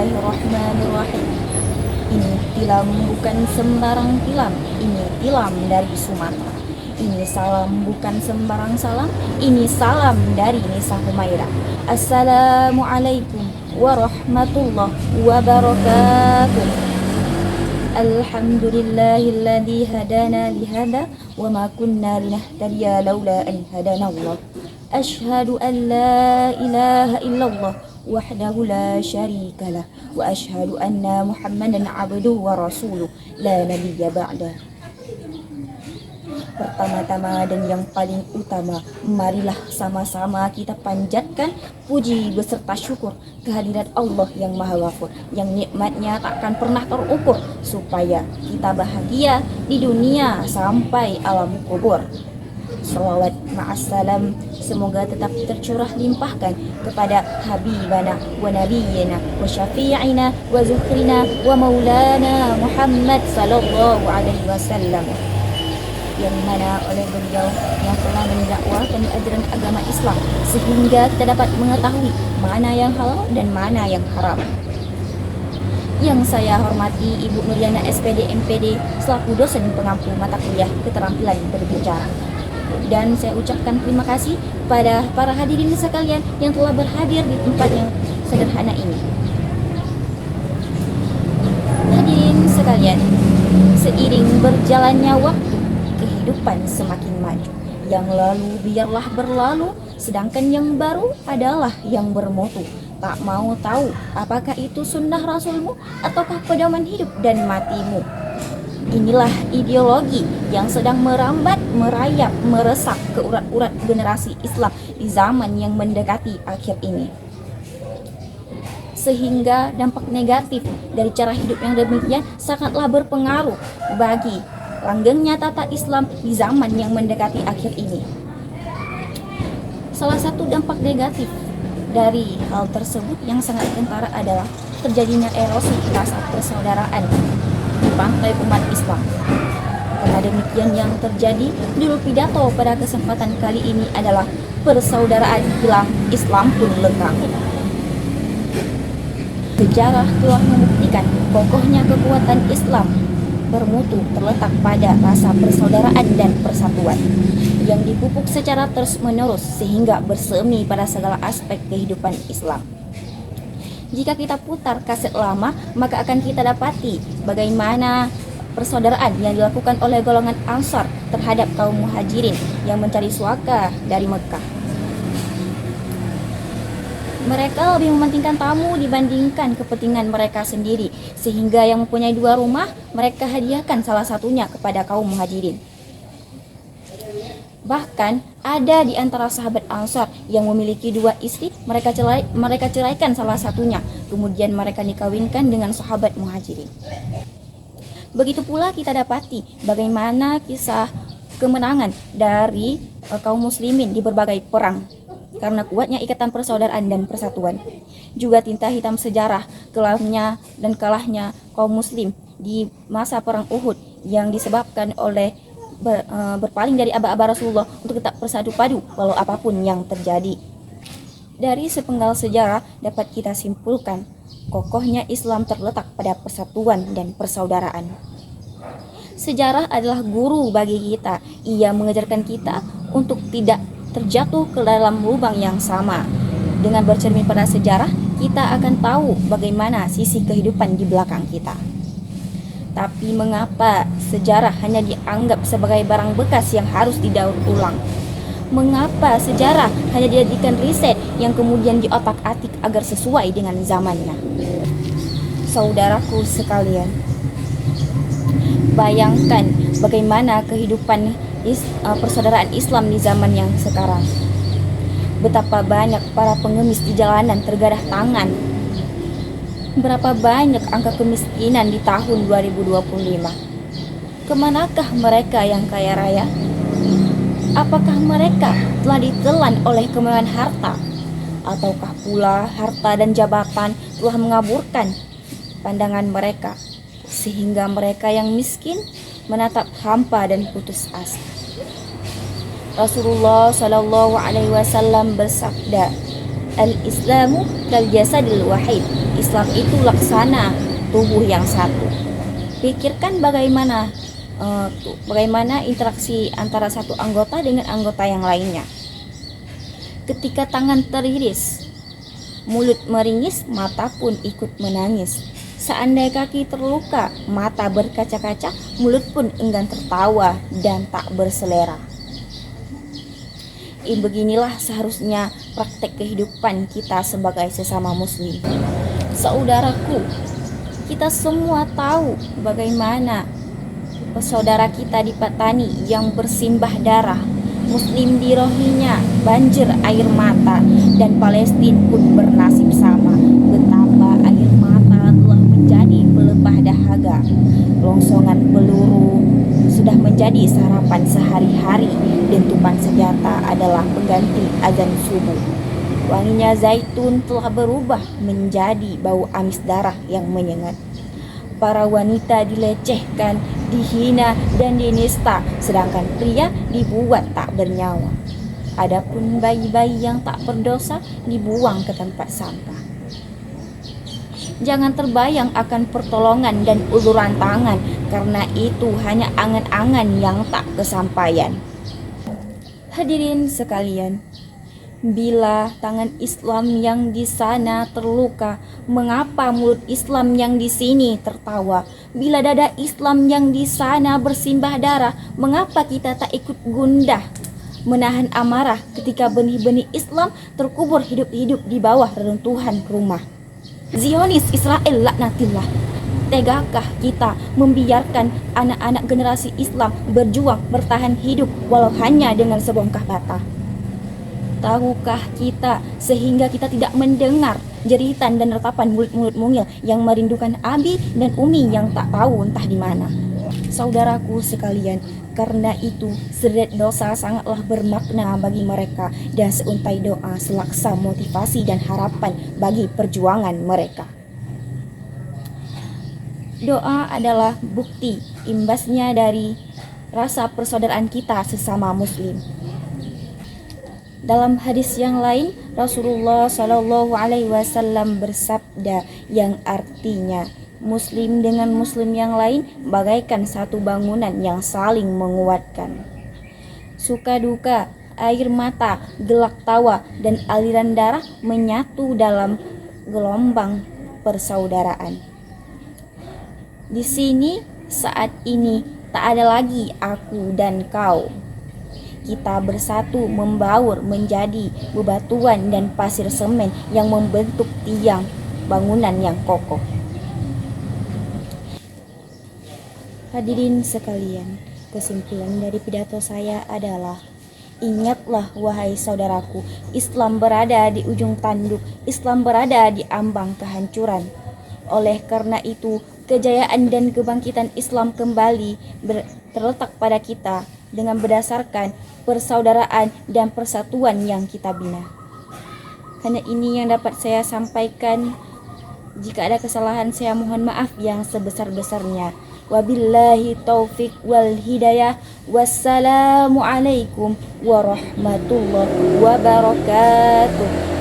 Bismillahirrahmanirrahim. Ini tilam bukan sembarang tilam, ini tilam dari Sumatera. Ini salam bukan sembarang salam, ini salam dari Nisa Humaira. Assalamualaikum warahmatullahi wabarakatuh. Alhamdulillahilladzi hadana lihada wa ma kunna linahtadiya laula an hadana Allah. Asyhadu an la ilaha illallah wahdahu la syarikalah wa asyhadu anna Muhammadan abduhu wa rasuluh la nabiyya ba'da. Pertama-tama dan yang paling utama, marilah sama-sama kita panjatkan puji beserta syukur kehadirat Allah yang Maha Ghafur, yang nikmatnya takkan pernah terukur, supaya kita bahagia di dunia sampai alam kubur. Salawat ma'assalam semoga tetap tercurah limpahkan kepada Habibana wa Nabiyina wa Syafi'ina wa Zuhrina wa Maulana Muhammad sallallahu alaihi wasallam, yang mana oleh beliau yang telah mendakwakan ajaran agama Islam sehingga kita dapat mengetahui mana yang halal dan mana yang haram. Yang saya hormati Ibu Nuriana SPD MPD selaku dosen pengampu mata kuliah keterampilan berbicara. Dan saya ucapkan terima kasih pada para hadirin sekalian yang telah berhadir di tempat yang sederhana ini. Hadirin sekalian, seiring berjalannya waktu, kehidupan semakin maju. Yang lalu biarlah berlalu, sedangkan yang baru adalah yang bermutu. Tak mau tahu apakah itu sunnah Rasulmu ataukah pedoman hidup dan matimu. Inilah ideologi yang sedang merambat, merayap, meresap ke urat-urat generasi Islam di zaman yang mendekati akhir ini. Sehingga dampak negatif dari cara hidup yang demikian sangatlah berpengaruh bagi langgengnya tata Islam di zaman yang mendekati akhir ini. Salah satu dampak negatif dari hal tersebut yang sangat kentara adalah terjadinya erosi rasa persaudaraan di pantai umat Islam. Karena demikian yang terjadi, judul pidato pada kesempatan kali ini adalah persaudaraan hilang, Islam pun lengkap. Sejarah telah membuktikan kokohnya kekuatan Islam bermutu terletak pada rasa persaudaraan dan persatuan yang dipupuk secara terus-menerus sehingga bersemi pada segala aspek kehidupan Islam. Jika kita putar kaset lama, maka akan kita dapati bagaimana persaudaraan yang dilakukan oleh golongan Ansar terhadap kaum Muhajirin yang mencari suaka dari Mekah. Mereka lebih mementingkan tamu dibandingkan kepentingan mereka sendiri, sehingga yang mempunyai 2 rumah, mereka hadiahkan salah satunya kepada kaum Muhajirin. Bahkan ada di antara sahabat Ansar yang memiliki 2 istri, mereka ceraikan salah satunya, kemudian mereka dikawinkan dengan sahabat Muhajirin. Begitu pula kita dapati bagaimana kisah kemenangan dari kaum muslimin di berbagai perang. Karena kuatnya ikatan persaudaraan dan persatuan. Juga tinta hitam sejarah kelamnya dan kalahnya kaum muslim di masa perang Uhud yang disebabkan oleh berpaling dari aba-aba Rasulullah untuk tetap bersatu padu walau apapun yang terjadi. Dari sepenggal sejarah dapat kita simpulkan kokohnya Islam terletak pada persatuan dan persaudaraan. Sejarah adalah guru bagi kita. Ia mengajarkan kita untuk tidak terjatuh ke dalam lubang yang sama. Dengan bercermin pada sejarah, kita akan tahu bagaimana sisi kehidupan di belakang kita. Tapi mengapa sejarah hanya dianggap sebagai barang bekas yang harus didaur ulang? Mengapa sejarah hanya dijadikan riset yang kemudian diotak-atik agar sesuai dengan zamannya? Saudaraku sekalian, bayangkan bagaimana kehidupan persaudaraan Islam di zaman yang sekarang. Betapa banyak para pengemis di jalanan tergadah tangan. Berapa banyak angka kemiskinan di tahun 2025. Kemanakah mereka yang kaya raya? Apakah mereka telah ditelan oleh kemewahan harta? Ataukah pula harta dan jabatan telah mengaburkan pandangan mereka, sehingga mereka yang miskin menatap hampa dan putus asa? Rasulullah Shallallahu Alaihi Wasallam bersabda, Al-Islamu kal jasadil wahid. Islam itu laksana tubuh yang satu. Pikirkan bagaimana interaksi antara satu anggota dengan anggota yang lainnya. Ketika tangan teriris, mulut meringis, mata pun ikut menangis. Seandainya kaki terluka, mata berkaca-kaca, mulut pun enggan tertawa dan tak berselera. Beginilah seharusnya praktek kehidupan kita sebagai sesama muslim. Saudaraku, kita semua tahu bagaimana saudara kita di Patani yang bersimbah darah, Muslim di Rohingya banjir air mata, dan Palestina pun bernasib sama. Betapa air mata telah menjadi pelepah dahaga. Longsongan peluru sudah menjadi sarapan sehari-hari. Dentuman senjata adalah pengganti azan subuh. Wanginya zaitun telah berubah menjadi bau amis darah yang menyengat. Para wanita dilecehkan, dihina, dan dinista, sedangkan pria dibuat tak bernyawa. Adapun bayi-bayi yang tak berdosa dibuang ke tempat sampah. Jangan terbayang akan pertolongan dan uluran tangan, karena itu hanya angan-angan yang tak kesampaian. Hadirin sekalian, bila tangan Islam yang di sana terluka, mengapa mulut Islam yang di sini tertawa? Bila dada Islam yang di sana bersimbah darah, mengapa kita tak ikut gundah menahan amarah ketika benih-benih Islam terkubur hidup-hidup di bawah reruntuhan rumah? Zionis Israel laknatillah. Tegakah kita membiarkan anak-anak generasi Islam berjuang bertahan hidup walau hanya dengan sebongkah bata? Tahukah kita sehingga kita tidak mendengar jeritan dan ratapan mulut-mulut mungil yang merindukan abi dan umi yang tak tahu entah di mana? Saudaraku sekalian, karena itu seret dosa sangatlah bermakna bagi mereka, dan seuntai doa selaksa motivasi dan harapan bagi perjuangan mereka. Doa adalah bukti imbasnya dari rasa persaudaraan kita sesama muslim. Dalam hadis yang lain, Rasulullah Shallallahu Alaihi Wasallam bersabda yang artinya, muslim dengan muslim yang lain bagaikan satu bangunan yang saling menguatkan. Suka duka, air mata, gelak tawa, dan aliran darah menyatu dalam gelombang persaudaraan. Di sini saat ini tak ada lagi aku dan kau. Kita bersatu membaur menjadi bebatuan dan pasir semen yang membentuk tiang bangunan yang kokoh. Hadirin sekalian, kesimpulan dari pidato saya adalah, ingatlah wahai saudaraku, Islam berada di ujung tanduk, Islam berada di ambang kehancuran. Oleh karena itu, kejayaan dan kebangkitan Islam kembali terletak pada kita dengan berdasarkan persaudaraan dan persatuan yang kita bina. Hanya ini yang dapat saya sampaikan. Jika ada kesalahan, saya mohon maaf yang sebesar-besarnya. Wabillahi taufik wal hidayah. Wassalamualaikum warahmatullahi wabarakatuh.